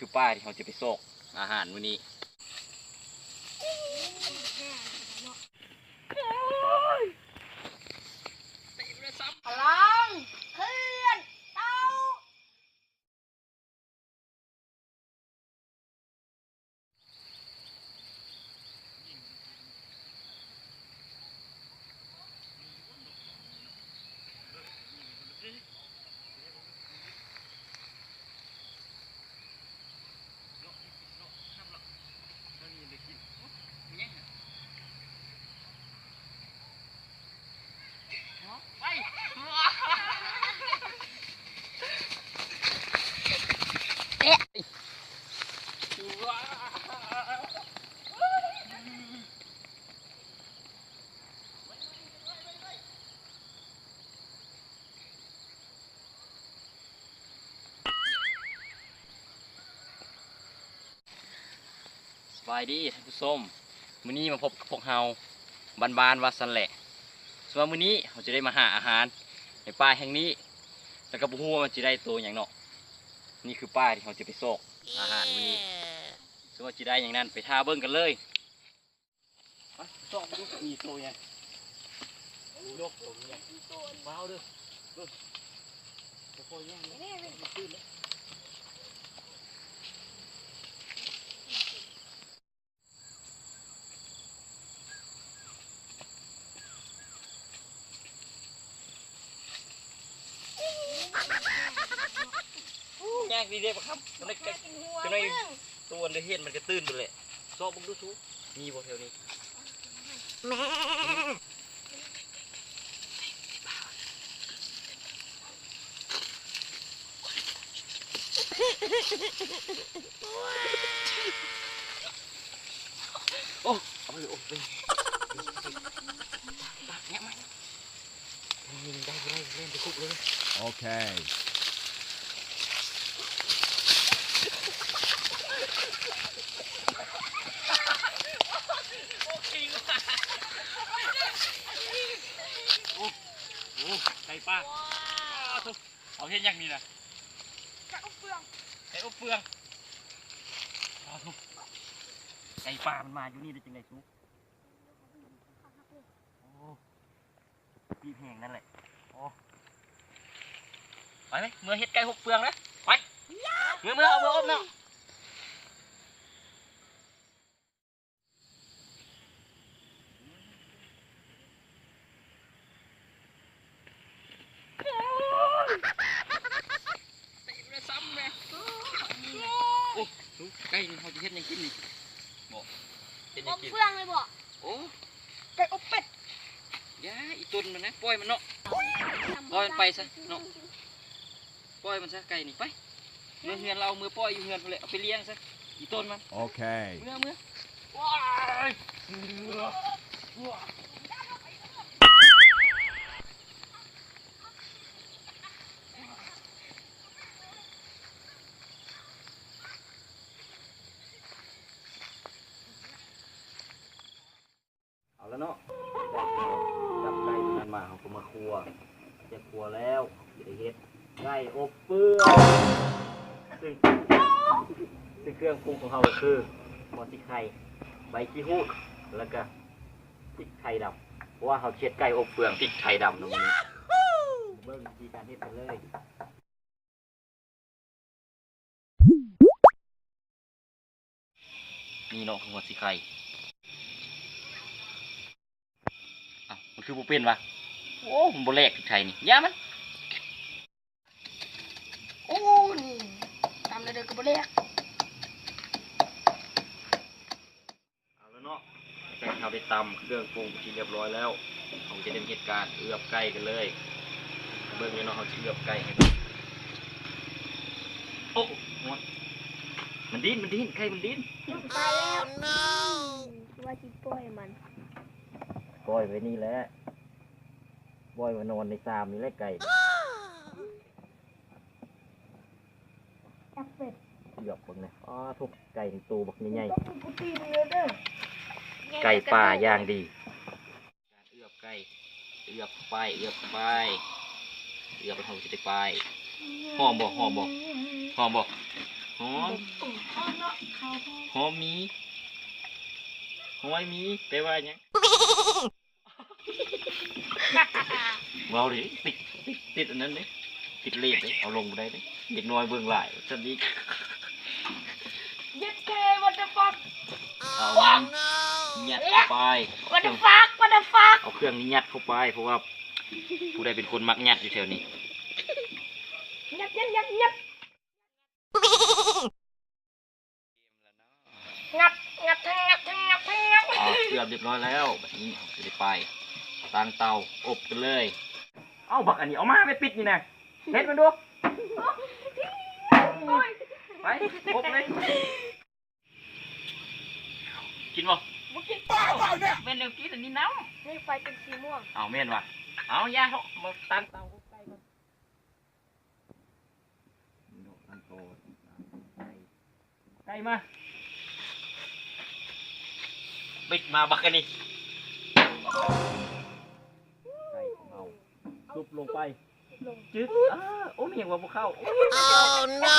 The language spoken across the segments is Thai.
คือป้าที่เขาจะไปโซกอาหารมื้อนี้พลังเคลื่อนเต้าสบายดีท่านผู้ชมมื้อนี้มาพบกับพวกเฮาบ้านๆว่าซั่นแหละส่วนมื้อนี้เราจะได้มาหาอาหารในป่าแห่งนี้แล้วก็บ่ฮู้ว่ามันจะได้ตัวหยังเนาะนี่คือป่าที่เราจะไปโซกอาหารมื้อนี้ส่วนว่าจะได้อย่างนั้นไปท่าเบิ่งกันเลยไปโซกดูมีตัวหยังมีนกตัวหยังว้าวเด้อโอ้ยยังไม่ตื่นเลยแย่งดีเด้ปะครับมันได้จะได้ตัวเดือดเห็นมันก็ตื่นไปเลยซอกมึงดูซูมีบ่แถวนี้โอ้เอาไปเลยโอ้ไปเนี่ยมันได้เล่นไปคุกเลย Okay. โอ้ไก่ป้าเอาเห็นอย่างนี้นะ ไก่อบเปลือง ไก่อบเปลืองไก่ป้ามันมาอยู่นี่ได้จังไงซูโอ้ปีแห้งนั่นแหละโอ้ไปไหมเมื่อเห็ดไก่อบเปลืองนะไปเมื่อเอาเมื่ออบเนาะไก่เขาจะเห็ดยังกินนี่บอกเห็ด อ ยัง บ กิน เปลืองเลยบ่ โอ้ ไก่อบเป็ด ยาอีตุนมันนะปล่อยมันเนาะปล่อยมันไปซะเนาะปล่อยมันซะไก่นี่ไปเมื่อเฮือนเราเมื่อปล่อยอยู่เฮือนไปเลยเอาไปเลี้ยงซะอีต้นมัน Okay. เมื่อว้ายเอาแล้วเนาะจับไก่ตัวนั้นมาเขาก็มาคั่วจะคั่วแล้วจะได้เฮ็ดไก่อบเปื้อนซึ่งเครื่องปรุงของเขาก็คือหม้อที่ไข่ใบขี้หูดแล้วก็พริกไทยดำเพราะว่าเขาเช็ดไก่อบเปลืองพริกไทยดำตรงนี้เบิ่งวิธีการเฮ็ดกันเลยนี่เนาะหัวสีไข่อ้าวมันคือบุเป็นวะโอ้มันโบแลกพริกไทยนี่ย่ามัน โอ้นี่ตามเลยเด็กกับบเล็ก เอาแล้วเนาะไก่เขาได้ตำเครื่องปรุงที่เรียบร้อยแล้วเขาจะเป็นเหตุการณ์เอือบไก่กันเลยเบิ่งเลยเนาะเขาจะเอือบไก่ให้โอ้มันดิ้นไก่มันดิ้น ตายแล้ว ว่าจิปล่อยมัน ปล่อยไว้นี่แหละปล่อยไว้นอนในซามนี่แหละไก่ จับเป็ด เหยียบคนเลยอ๋อทุกไก่ในตูบักใหญ่ ต้องมีกูตีนเลยเด้อ ๆไก่ป่าย่างดีการเอือบไก่เอือบไปเอือบไปเขาจะได้ไปหอมบ่ หอม ข้าวเนาะข้าว หอมมีหอยมีแปลว่าหยังเว้าดิติดอันนั้นเด้ติดเลดเด้เอาลงบ่ได้เด้เด็กน้อยเบิ่งหลายซั่นอีก ยัดแกwhat the fuck เอายัดเข้าไป what the fuck what the fuck เอาเครื่องนี้ยัดเข้าไปเพราะว่าผู้ใดเป็นคนมักยัดอยู่แถวนี้ ยัดงัดทั้งงัด เกือบเรียบร้อยแล้วแบบนี้จะได้ไปตั้งเตาอบกันเลยเอาบักอันนี้เอามาไปปิดนี่นะเฮ็ดมันดูไปอบเลยกินบ่ บุกินเปล่าเนี่ย เม่นเร็วกินอันนี้น้ นี่ไฟเป็นสีม่วง ำเอาเม่นว่ะเอาย่าเขามาตั้งเตาอบไก่ก่อนตั้งโตไก่มาปิดมาบักอันนี้ไก่ของเราซุบลงไปจึ๊กโอ้เมียงว่าพวกเข้าโอ้ no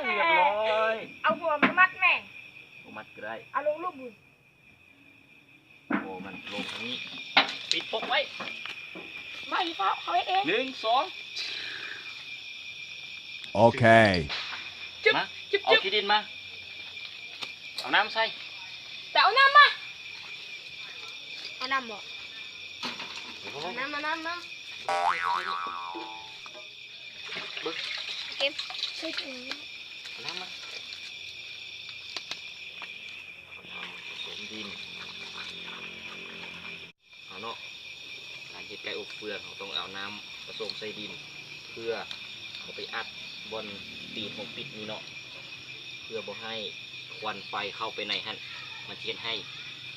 เรียบร้อย เอาหัวมามัดแม่ โอ้มัดก็ได้ เอาลงรูปบุญ โอ้มันลงทางนี้ปิดปกไว้ ไม่เขาเอง 1 2 Okay. มาเอาที่ดินมาเอาน้ำใส่ แต่เอาน้ำมาเอาน้ำบ่น้ำบึก เก็บใส่ถุง น้ำมาผสมดินเอาเนาะการเฮ็ดไก่อบเฟืองเราต้องเอาน้ำผสมใส่ดินเพื่อเอาไปอัดบนตีนของปิดนี่เนาะเพื่อบ่ให้ควันไฟเข้าไปในหั่นมันเฮ็ดให้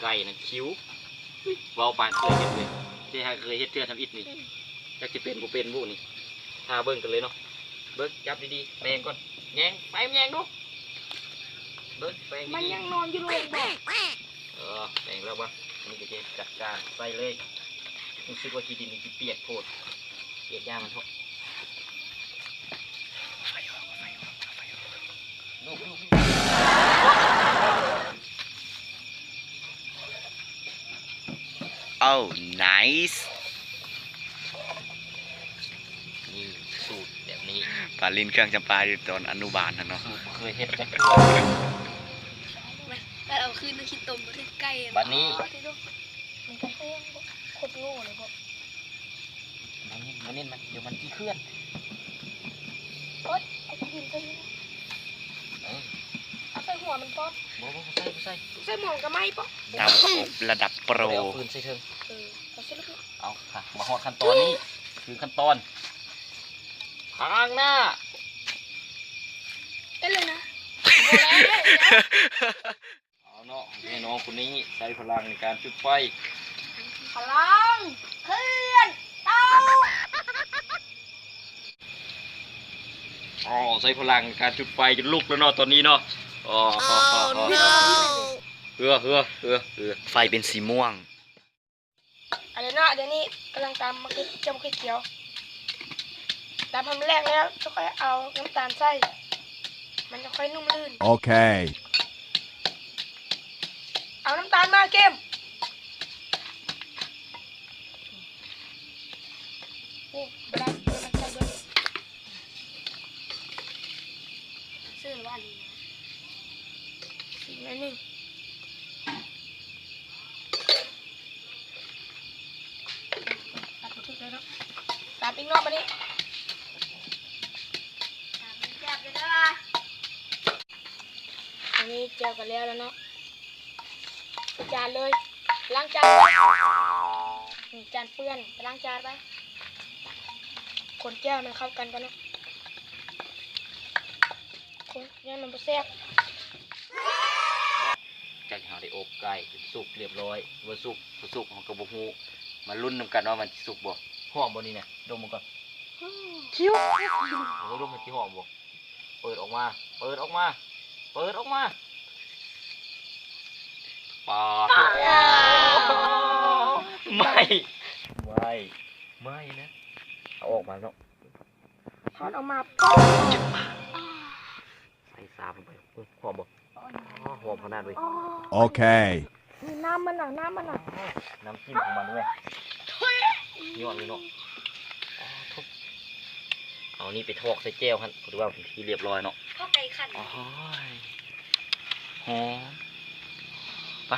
ไก่นั้นคิ้วเว้าปานเคยเฮ็ดเลยที่เคยเฮ็ดเทื่อทำอิฐนี่จักสิเป็นบ่เป็นบุนี่ถ้าเบิ่งกันเลยเนาะเบิ่งจับดีๆแปลงก่อนแยงไปแยงดูเบิ่งแปลง มัน ดี ยังนอนอยู่เลยบ่ แปลงแล้วบ่นี่ก็จะจัดการใส่เลยรู้สึกว่าที่ดินนี่สิเปียกโพดเปียกย่างมันเถอะลูก Oh, nice. นี่สูตรแบบนี้ ปลาลินเครื่องจำปาอยู่ตอนอนุบาลนะเนาะ สูตรเคยเฮ็ดไหม แล้วเอาคืนมาคิดต้มมาถึงไก่ บัดนี้ มันจะเต้นโคตรโง่เลยบ่ มันเน้นมันเดี๋ยวมันขี้เคลื่อน โอ๊ยเอากินใส่เอาใส่หัวมันป๊อป บ่ใส่ ใส่หมองกับไม้ป๊อป เตาอบระดับโปร เอาปืนใส่เถิง เอาใส่ลูก เอาค่ะมาฮอดขั้นตอนนี้คือขั้นตอนทางหน้า ได้เลยนะ เอาเนาะแม่น้องคนนี้ใช้พลังในการจุดไฟ พลังเคลื่อนเตา อ๋อใช้พลังในการจุดไฟจนลุกแล้วเนาะตอนนี้เนาะอ๋อเฮือ ไฟเป็นสีม่วง อะไรเนาะเดี๋ยวนี้กำลังตำมะเขือเจียวมะเขือเขียวตำทำแรกแล้วจะค่อยเอาน้ำตาลใส่มันจะค่อยนุ่มลื่น Okay. เอาน้ำตาลมาเกมนี่เวลาใส่ด้วยซื้อหรือว่าอันนี้นะสีนั่นนึงตัดไปทุกเลยเนาะตัดอีกรอบมาดิตัดเป็นแก้วเลยนะอันนี้เจียวกันแล้วเนาะจานเลยล้างจานไปจานเปื้อนไปล้างจานไปคนแก้วมันเข้ากันกันเนาะคนเนี่ยมันบ่แซ่บ จากที่เราได้อบไก่สุกเรียบร้อยว่าสุกของกระบอกฮูมาลุ้นนำกันว่ามันสุกบ่หอมบ่นี่เนี่ยดมมันก่อน คิ้ว ดมมันที่หอมบ่เปิดออกมาปาไม่นะเอาออกมาเนาะ ถอดออกมาป๊อก ส่สามลงไปหอมบ่หอมขนาดเลย Okay. นี่น้ำมันน่ะน้ำมันน่ะ น้ำจิ้มของมันด้วยยอดเลยเนาะทุบเอานี่ไปทอกใส่แก้วครับหรือว่าที่เรียบร้อยเนาะ ข้าวไก่ขัน โอ้ยหอมไป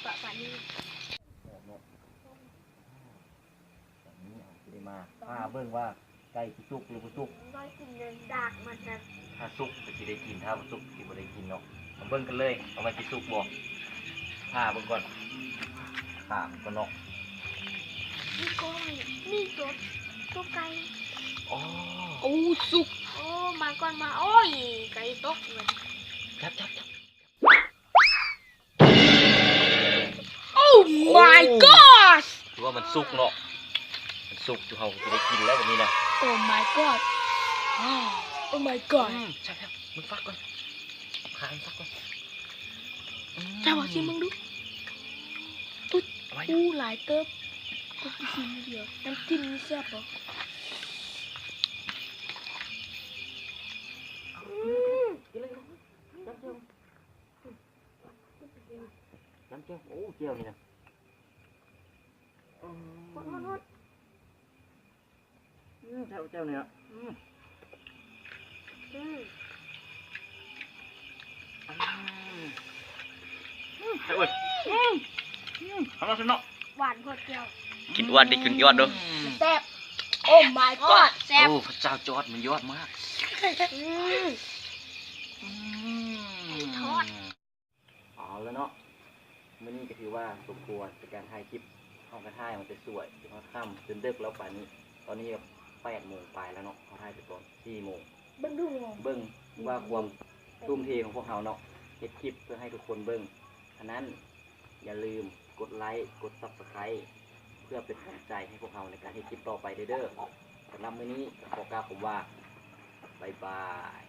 ปะปะนี่ มาถ้าเบิ่งว่าไก่สุกหรือบ่สุก ร้อยกินเงินดากมันจะ ถ้าสุกก็สิได้กินถ้าบ่สุกสิบ่ได้กินเนาะมาเบิ่งกันเลยเอามาสิสุกบ่ถ้าเบิ่งก่อนถ้ามันก็เนาะ นี่ก้อยนี่ตัวไก่ อ๋อ โอ้สุกโอ้มาก่อนมาโอ้ยไก่ตกเลย จับ โอ้ my god ถือว่ามันสุกเนาะมันสุกจุเฮาสิได้กินแล้ววันนี้นะ โอ้ my god โอ้ my god ใช่ครับมึงฟักก่อนขายฟักก่อน เจ้าบอกสิมึงดูตุ๊ดอู้หลายเติบตุ๊ดกินเดียวน้ำจิ้มนี่แซ่บปะ กินเลยจับเจียวโอ้เจียวนี่นะ ฮด เจียวเนี่ยเฮ้ยทำมาสิเนาะ หวานพอเจียว กินอ้วนดิกินยอดดู แซ่บโอ้ my god แซ่บ โอ้พระเจ้าจอดมันยอดมาก ทอด เอาแล้วเนาะมื่อนี้ก็ถือว่าสมควรในการถ่ายคลิปเอากระถ่ายมันจะสวยจนค่ำจนดึกแล้วป่านนี้ ตอนนี้ก็8 โมงไปแล้วเนาะเขาถ่ายไปตอน4 โมง เบิ่งดูงง เบิ้งว่าความทุ่มเทของพวกเราเนาะเฮ็ดคลิปเพื่อให้ทุกคนเบิ้งฉะนั้นอย่าลืมกดไลค์กด Subscribe เพื่อเป็นกำลังใจให้พวกเราในการเฮ็ดคลิปต่อไปเด้อสำหรับมื้อนี้ขอกล่าวคำว่าบ๊ายบาย